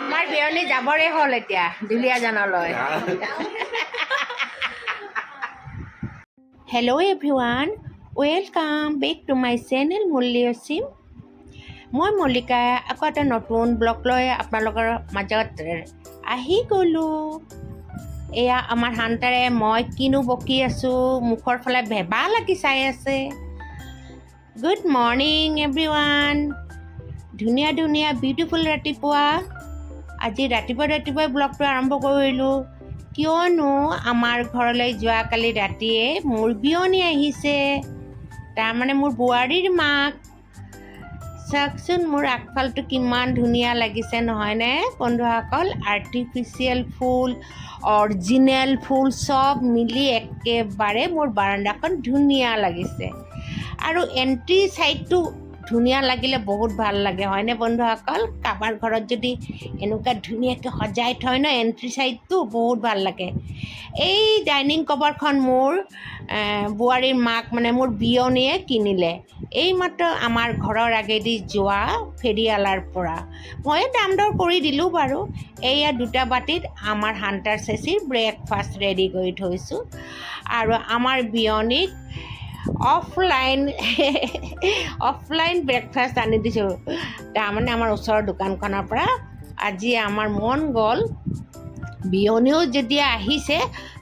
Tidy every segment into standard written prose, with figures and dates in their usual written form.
আমাৰ বিয়নী যাবৰে হ'ল এতিয়া দুলীয়াজানলৈ। Hello' everyone, welcome back to my channel Murali Asim. মই মল্লিকাই আকৌ এটা নতুন ব্লগ লৈ আপোনালোকৰ মাজত আহি গ'লোঁ। এয়া আমাৰ হান্তাৰে মই কিনো বকি আছোঁ, মুখৰ ফালে ভেবা লাগি চাই আছে। Good morning everyone. ধুনীয়া ধুনীয়া বিউটিফুল ৰাতিপুৱা। আজি ৰাতিপুৱাই ব্লগটো আৰম্ভ কৰিলোঁ, কিয়নো আমাৰ ঘৰলৈ যোৱাকালি ৰাতিয়ে মোৰ বিয়নী আহিছে, তাৰমানে মোৰ বোৱাৰীৰ মাক। চাওকচোন মোৰ আগফালটো কিমান ধুনীয়া লাগিছে নহয়নে বন্ধুসকল। আৰ্টিফিচিয়েল ফুল, অৰিজিনেল ফুল চব মিলি একেবাৰে মোৰ বাৰাণ্ডাখন ধুনীয়া লাগিছে। আৰু এণ্ট্ৰি ছাইডটো ধুনীয়া লাগিলে বহুত ভাল লাগে হয়নে বন্ধুসকল। কাৰোবাৰ ঘৰত যদি এনেকুৱা ধুনীয়াকৈ সজাই থয় ন এণ্ট্ৰি ছাইডটো, বহুত ভাল লাগে। এই ডাইনিং কভাৰখন মোৰ বোৱাৰীৰ মাক মানে মোৰ বিয়নীয়ে কিনিলে, এইমাত্ৰ আমাৰ ঘৰৰ আগেদি যোৱা ফেৰিয়ালাৰ পৰা। মই দাম দৰ কৰি দিলোঁ বাৰু। এয়া দুটা বাটিত আমাৰ হান্তাৰ চেচিৰ ব্ৰেকফাষ্ট ৰেডি কৰি থৈছোঁ। আৰু আমাৰ বিয়নীক অফলাইন ব্ৰেকফাষ্ট আনি দিছোঁ, তাৰমানে আমাৰ ওচৰৰ দোকানখনৰ পৰা। আজি আমাৰ মন গ'ল, বিয়নীও যেতিয়া আহিছে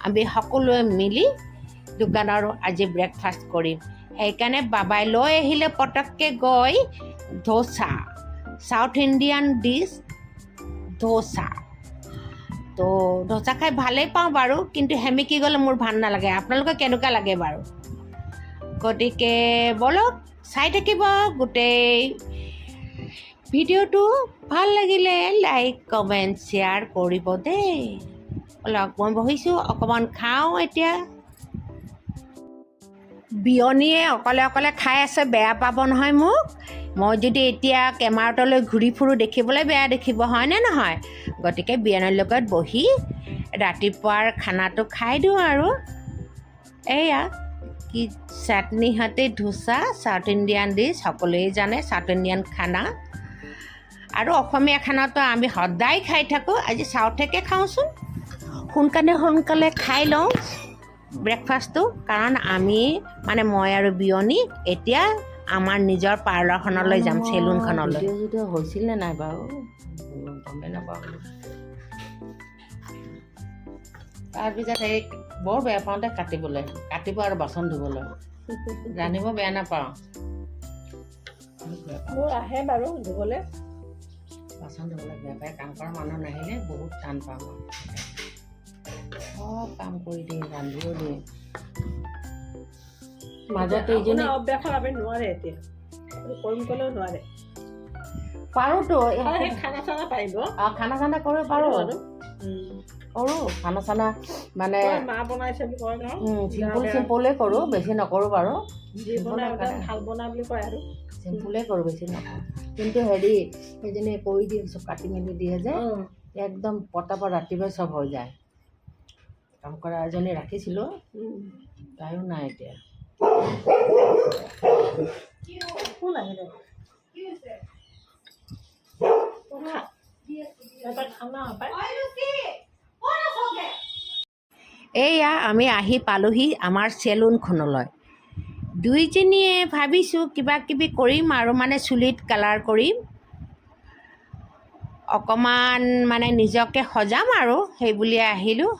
আমি সকলোৱে মিলি দোকানৰ আজি ব্ৰেকফাষ্ট কৰিম। সেইকাৰণে বাবাই লৈ আহিলে পটককৈ গৈ dosa, south Indian dish dosa. তো ধোচা খাই ভালেই পাওঁ বাৰু, কিন্তু সেমেকি গ'লে মোৰ ভাল নালাগে। আপোনালোকে কেনেকুৱা লাগে বাৰু? গতিকে বলক চাই থাকিব গোটেই ভিডিঅ'টো। ভাল লাগিলে লাইক কমেণ্ট শ্বেয়াৰ কৰিব দেই। বলক মই বহিছোঁ, অকণমান খাওঁ এতিয়া। বিয়নীয়ে অকলে অকলে খাই আছে, বেয়া পাব নহয় মোক। মই যদি এতিয়া কেমেৰাটোলৈ ঘূৰি ফুৰোঁ দেখিবলৈ বেয়া দেখিব হয়নে নহয়। গতিকে বিয়নীৰ লগত বহি ৰাতিপুৱাৰ খানাটো খাই দিওঁ আৰু। এয়া কি চাটনি সৈতে ধোচা, চাউথ ইণ্ডিয়ান ডিছ, সকলোৱে জানে চাউথ ইণ্ডিয়ান খানা। আৰু অসমীয়া খানাটো আমি সদায় খাই থাকোঁ, আজি চাউথকে খাওঁচোন। সোনকালে খাই লওঁ ব্ৰেকফাষ্টটো, কাৰণ আমি মানে মই আৰু বিয়নী এতিয়া আমাৰ নিজৰ পাৰ্লাৰখনলৈ যাম, চেলুনখনলৈ। ভিডিঅ' হৈছিল নে নাই বাৰু গমেই নাপাওঁ। তাৰপিছত এই বৰ বেয়া পাওঁ দে কাটিব আৰু বাচন ধুবলৈ, জানিব বেয়া নাপাওঁ। মোৰ আহে বাৰু ধুবলৈ, বাচন ধুবলৈ বেয়া পায়। কাম কৰা মানুহ নাহিলে বহুত টান পাওঁ মই। চব কাম কৰি দিয়ে, ৰান্ধিও দিয়ে। মাজতে এইজনী অভ্যাস আমি নোৱাৰে, এতিয়া কৰিম ক'লেও নোৱাৰে। পাৰোঁতো খানা চানা পাৰিব, খানা চানা কৰিব পাৰোঁ আৰু কৰোঁ। খানা চানা মানে মা বনাইছে বুলি কয় নহয়, চিম্পুলেই কৰোঁ, বেছি নকৰোঁ বাৰু। ভাল বনাই বুলি কয় আৰু চিম্পুলেই কৰোঁ, বেছি নকৰোঁ। কিন্তু হেৰি সেইজনী কৰি দিয়ে, চব কাটি মেলি দিয়ে যে একদম পটাপট ৰাতিপুৱাই চব হৈ যায়। কাম কৰা এজনী ৰাখিছিলোঁ, তাইও নাই এতিয়া। এয়া আমি আহি পালোহি আমাৰ চেলুনখনলৈ। দুইজনীয়ে ভাবিছোঁ কিবা কিবি কৰিম আৰু, মানে চুলিত কালাৰ কৰিম, অকণমান মানে নিজকে সজাম আৰু সেই বুলিয়ে আহিলোঁ।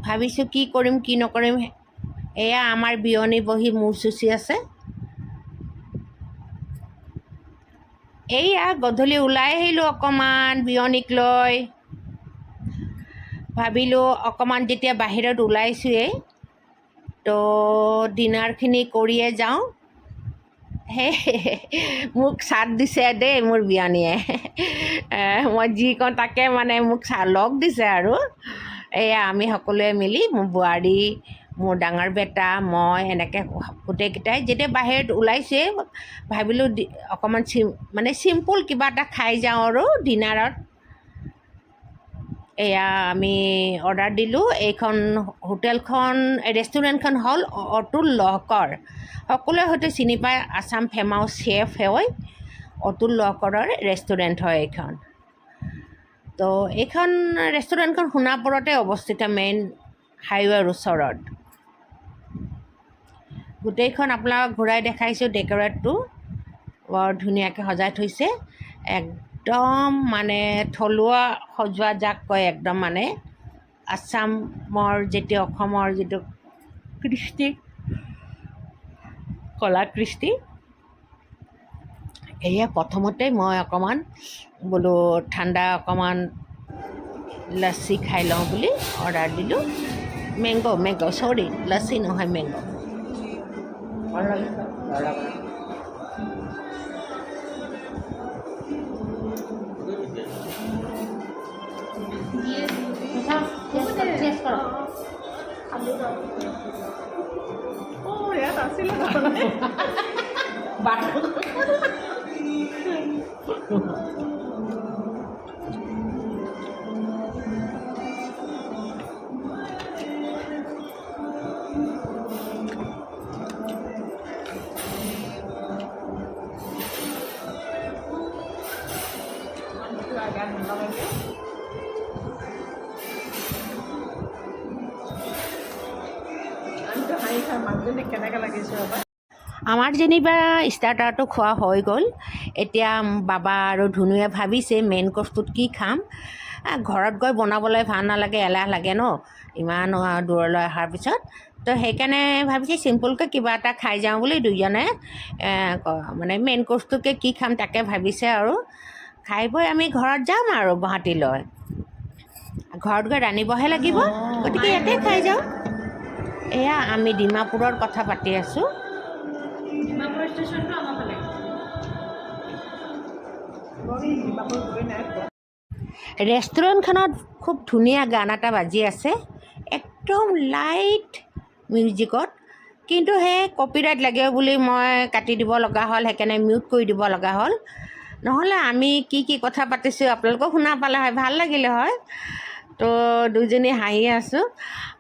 ভাবিছোঁ কি কৰিম কি নকৰিম। এয়া আমাৰ বিয়নী বহি মূৰ চুচি আছে। এইয়া গধূলি ওলাই আহিলোঁ অকণমান বিয়নীক লৈ। ভাবিলোঁ অকণমান যেতিয়া বাহিৰত ওলাইছোঁৱেই তো ডিনাৰখিনি কৰিয়ে যাওঁ। মোক চাট দিছে দেই মোৰ বিয়নীয়ে, মই যি কওঁ তাকে মানে মোক লগ দিছে আৰু। এয়া আমি সকলোৱে মিলি, মোৰ বোৱাৰী, মোৰ ডাঙৰ বেটা মই এনেকৈ গোটেইকেইটাই যেতিয়া বাহিৰত ওলাইছে ভাবিলোঁ অকণমান মানে চিম্পুল কিবা এটা খাই যাওঁ আৰু ডিনাৰত। এয়া আমি অৰ্ডাৰ দিলোঁ। এইখন হোটেলখন ৰেষ্টুৰেণ্টখন হ'ল অতুল লহকৰ। সকলোৱে হয়তো চিনি পায়, আছাম ফেমাছ চেফ হয়, অতুল লহকৰৰ ৰেষ্টুৰেণ্ট হয় এইখন। তো এইখন ৰেষ্টুৰেণ্টখন সোণাপুৰতে অৱস্থিত, মেইন হাইৱেৰ ওচৰত। গোটেইখন আপোনাক ঘূৰাই দেখাইছোঁ। ডেক'ৰেটটো বৰ ধুনীয়াকৈ সজাই থৈছে, একদম মানে থলুৱা সজোৱা যাক কয়, একদম মানে আছামৰ যিটো অসমৰ যিটো কৃষ্টি, কলা কৃষ্টি। এয়া প্ৰথমতে মই অকণমান বোলো ঠাণ্ডা অকণমান লচ্চি খাই লওঁ বুলি অৰ্ডাৰ দিলোঁ। মেংগ' চৰি, লচ্চি নহয়, মেংগ'। ইয়াত আছিলে কেনেকৈ লাগিছে? আমাৰ যেনিবা ষ্টাৰ্টাৰটো খোৱা হৈ গ'ল। এতিয়া বাবা আৰু ধুনুৱে ভাবিছে মেইন কৰ্চটোত কি খাম। ঘৰত গৈ বনাবলৈ ভাল নালাগে, এলাহ লাগে ন, ইমান দূৰলৈ অহাৰ পিছত। তো সেইকাৰণে ভাবিছে চিম্পুলকৈ কিবা এটা খাই যাওঁ বুলি দুইজনে মানে মেইন কৰ্চটোকে কি খাম তাকে ভাবিছে আৰু। খাই বৈ আমি ঘৰত যাম আৰু গুৱাহাটীলৈ। ঘৰত গৈ ৰান্ধিবহে লাগিব, গতিকে ইয়াতে খাই যাওঁ। এয়া আমি ডিমাপুৰৰ কথা পাতি আছোঁ। ডিমাপুৰ ষ্টেচনটো আমাৰ ফালে। ৰেষ্টুৰেণ্টখনত খুব ধুনীয়া গান এটা বাজি আছে, একদম লাইট মিউজিকত। কিন্তু সেই কপিৰাইট লাগে বুলি মই কাটি দিব লগা হ'ল, সেইকাৰণে মিউট কৰি দিব লগা হ'ল। নহ'লে আমি কি কথা পাতিছোঁ আপোনালোকেও শুনা পালে হয়, ভাল লাগিলে হয়। তো দুইজনী হাঁহি আছোঁ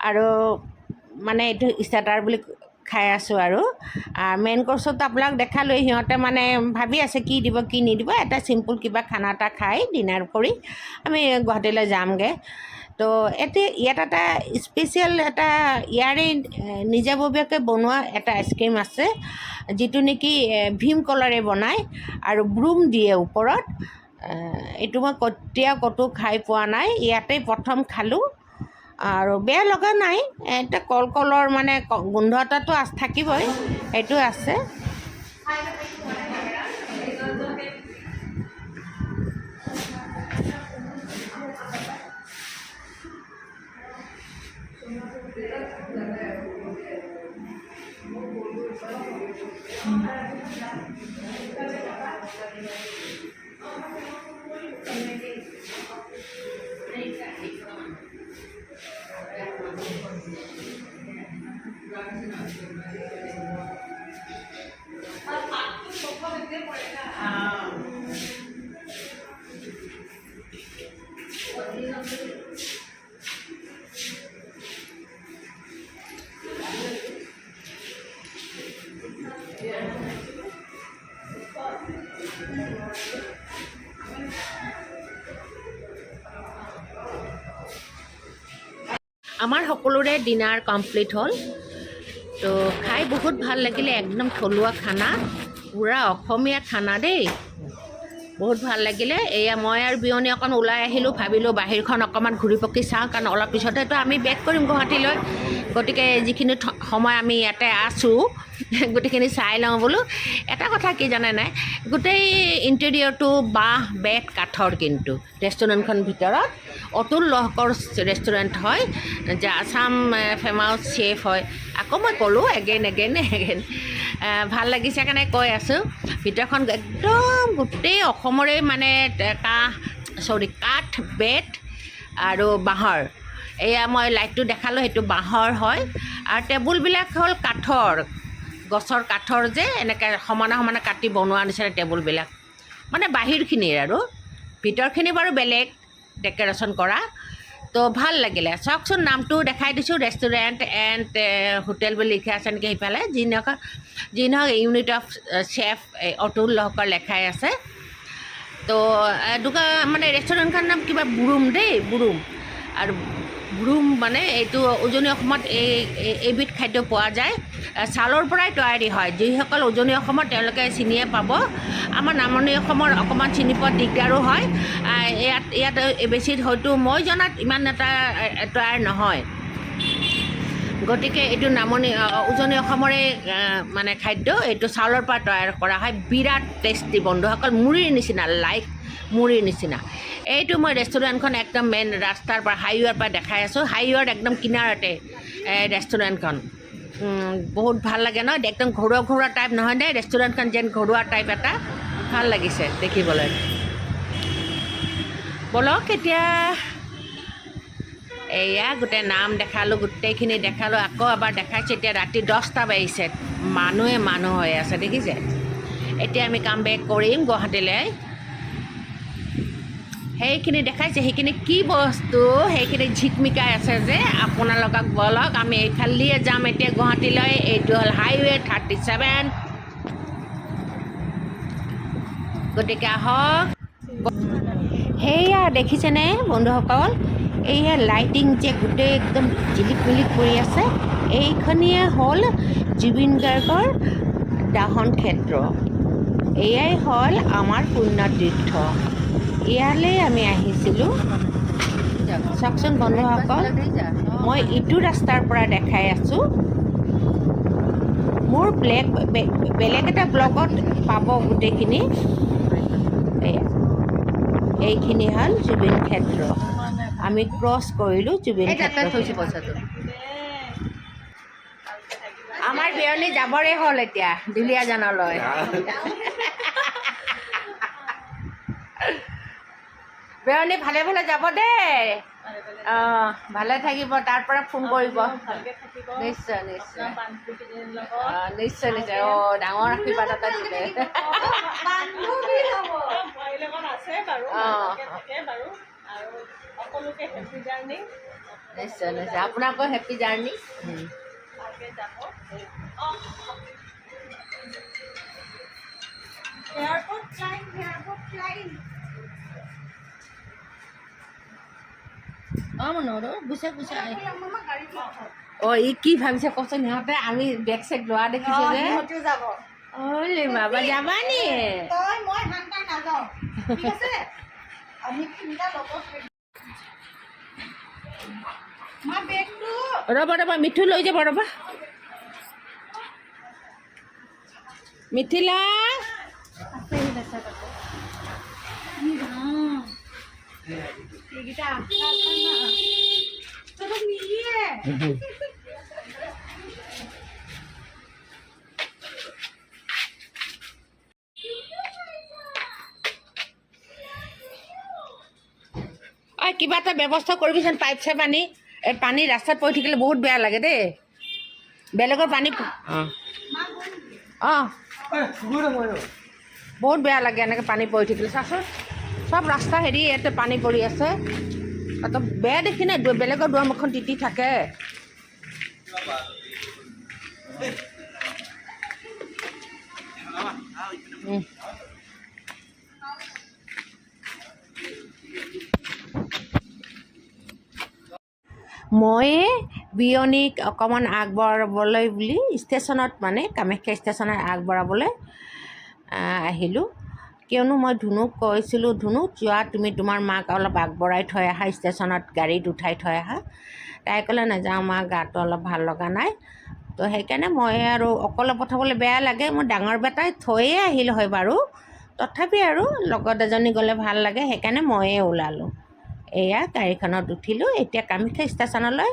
আৰু মানে এইটো ষ্টাৰ্টাৰ বুলি খাই আছোঁ আৰু মেইন কৰ্চত আপোনাক দেখালৈ সিহঁতে মানে ভাবি আছে কি দিব কি নিদিব। এটা চিম্পুল কিবা খানা এটা খাই ডিনাৰ কৰি আমি গুৱাহাটীলৈ যামগৈ। তো ইয়াত এটা স্পেচিয়েল এটা ইয়াৰে নিজাববীয়াকৈ বনোৱা এটা আইচক্ৰীম আছে, যিটো নেকি ভীমকলৰে বনায় আৰু ব্ৰুম দিয়ে ওপৰত। এইটো মই ক'তো খাই পোৱা নাই, ইয়াতেই প্ৰথম খালোঁ আৰু বেয়া লগা নাই। এটা কলৰ মানে গোন্ধ এটাতো থাকিবই, সেইটো আছে। আমাৰ সকলোৰে ডিনাৰ কমপ্লিট হ'ল। তো খাই বহুত ভাল লাগিলে, একদম থলুৱা খানা, পূৰা অসমীয়া খানা দেই, বহুত ভাল লাগিলে। এয়া মই আৰু বিয়নী অকণ ওলাই আহিলোঁ, ভাবিলোঁ বাহিৰখন অকণমান ঘূৰি পকি চাওঁ, কাৰণ অলপ পিছতেতো আমি বেক কৰিম গুৱাহাটীলৈ। গতিকে যিখিনি সময় আমি ইয়াতে আছোঁ গোটেইখিনি চাই লওঁ বোলো। এটা কথা কি জানে নাই, গোটেই ইণ্টেৰিয়ৰটো বাঁহ বেত কাঠৰ, কিন্তু ৰেষ্টুৰেণ্টখন ভিতৰত অতুল লহকৰ ৰেষ্টুৰেণ্ট হয়, যে আছাম ফেমাছ চেফ হয়। আকৌ মই ক'লোঁ এগেইন ভাল লাগিছে কাৰণে কৈ আছোঁ। ভিতৰখন একদম গোটেই অসমৰে মানে কাঠ বেত আৰু বাঁহৰ এয়া মই লাইটটো দেখালোঁ, সেইটো বাঁহৰ হয়। আৰু টেবুলবিলাক হ'ল কাঠৰ, গছৰ কাঠৰ যে এনেকৈ সমানে সমানে কাটি বনোৱা নিচিনা টেবুলবিলাক, মানে বাহিৰখিনিৰ আৰু ভিতৰখিনি বাৰু বেলেগ ডেক'ৰেশ্যন কৰা। তো ভাল লাগিলে। চাওকচোন, নামটো দেখাই দিছোঁ, ৰেষ্টুৰেণ্ট এণ্ড হোটেল বুলি লিখা আছে নেকি সেইফালে। যি নহওক unit of chef Atul Lahkar লেখাই আছে। তো মানে ৰেষ্টুৰেণ্টখনৰ নাম কিবা বুৰুম দেই, বুৰুম। আৰু বুৰুম মানে এইটো উজনি অসমত এইবিধ খাদ্য পোৱা যায়, চাউলৰ পৰাই তৈয়াৰী হয়। যিসকল উজনি অসমত তেওঁলোকে চিনিয়ে পাব। আমাৰ নামনি অসমৰ অকণমান চিনি পোৱাত দিগদাৰো হয়। ইয়াত বেছি হয়তো মই জনাত ইমান এটা তৈয়াৰ নহয়। গতিকে এইটো উজনি অসমৰে মানে খাদ্য। এইটো চাউলৰ পৰা তৈয়াৰ কৰা হয়। বিৰাট টেষ্টি বন্ধুসকল, মুড়িৰ নিচিনা, লাইক মুড়িৰ নিচিনা। এইটো মই ৰেষ্টুৰেণ্টখন একদম মেইন ৰাস্তাৰ পৰা, হাইৱেৰ পৰা দেখাই আছোঁ। হাইৱেৰ একদম কিনাৰতে ৰেষ্টুৰেণ্টখন। বহুত ভাল লাগে ন, একদম ঘৰুৱা টাইপ নহয় নে ৰেষ্টুৰেণ্টখন, যেন ঘৰুৱা টাইপ এটা ভাল লাগিছে দেখিবলৈ। ব'লক এতিয়া, এয়া গোটেই নাম দেখালোঁ, গোটেইখিনি দেখালোঁ, আকৌ এবাৰ দেখাইছোঁ। এতিয়া ৰাতি 10টা বাজিছে, মানুহ হৈ আছে দেখিছে। এতিয়া আমি কাম বেক কৰিম গুৱাহাটীলৈ। সেইখিনি দেখাইছে, সেইখিনি কি বস্তু, সেইখিনি ঝিকমিকাই আছে যে। আপোনালোকক ব'লক, আমি এইফালেদিয়ে যাম এতিয়া গুৱাহাটীলৈ। এইটো হ'ল হাইৱে 37। গতিকে আহক। সেয়া দেখিছেনে বন্ধুসকল, এইয়া লাইটিং যে গোটেই একদম জিলিক মিলিক কৰি আছে, এইখনিয়ে হ'ল জুবিন গাৰ্গৰ দাহন ক্ষেত্ৰ। এয়াই হ'ল আমাৰ পুণ্যতীৰ্থ। ইয়ালৈ আমি আহিছিলোঁ। চাওকচোন বন্ধুসকল, মই ইটো ৰাস্তাৰ পৰা দেখাই আছোঁ। মোৰ বেলেগ এটা ব্লগত পাব গোটেইখিনি। এইখিনি হ'ল জুবিন ক্ষেত্ৰ। আমি ক্ৰছ কৰিলোঁ জুবিন ক্ষেত্ৰ। আমাৰ বিয়নী যাবৰে হ'ল এতিয়া দুলীয়াজানলৈ। বিয়নী ভালে ভালে যাব দেই। অঁ, ভালে থাকিব, তাৰ পৰা ফোন কৰিব। নিশ্চয় নিশ্চয়, নিশ্চয় নিশ্চয়। অঁ, ডাঙৰ আশীৰ্বাদ এটা দিলে। নিশ্চয় নিশ্চয়, আপোনাকো হেপী জাৰ্ণি। অঁ মনোহৰ গুচা অঁ, ই কি ভাবিছে কচোন। সিহঁতে আমি বেগ চেগ লোৱা দেখিছোঁ যে। অ'লে বাবা, যাবা নি? ৰ'বা, মিঠু লৈ যাব, ৰ'বা। মিথিলা, কিবা এটা ব্যৱস্থা কৰিবিচোন, পাইপ চাইপ আনি। এই পানী ৰাস্তাত পৰি থাকিলে বহুত বেয়া লাগে দেই। বেলেগৰ পানী অঁ, বহুত বেয়া লাগে এনেকৈ পানী পৰি থাকিলে। চাচোন, চব ৰাস্তা হেৰি ইয়াতে পানী পৰি আছে। তো বেয়া দেখি নাই, বেলেগৰ দুৱাৰমুখখন তিতি থাকে। মই বিয়নীক অকণমান আগবঢ়াবলৈ বুলি ষ্টেচনত, মানে কামাখ্যা ষ্টেচনত আগবঢ়াবলৈ আহিলোঁ। কিয়নো মই ধুনুক কৈছিলোঁ, ধুনু যোৱা, তুমি তোমাৰ মাক অলপ আগবঢ়াই থৈ আহা, ষ্টেচনত গাড়ীত উঠাই থৈ আহা। তাই ক'লে নাযাওঁ মা, গাটো অলপ ভাল লগা নাই। তো সেইকাৰণে মই আৰু অকলে পঠাবলৈ বেয়া লাগে। মই ডাঙৰ বেটাই থৈয়ে আহিলোঁ হয় বাৰু, তথাপি আৰু লগত এজনী গ'লে ভাল লাগে, সেইকাৰণে ময়ে ওলালোঁ। এয়া গাড়ীখনত উঠিলোঁ। এতিয়া কামাখ্যা ষ্টেচনলৈ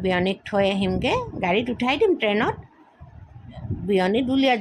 বিয়নীক থৈ আহিমগৈ। গাড়ীত উঠাই দিম ট্ৰেইনত, বিয়নী দুলীয়া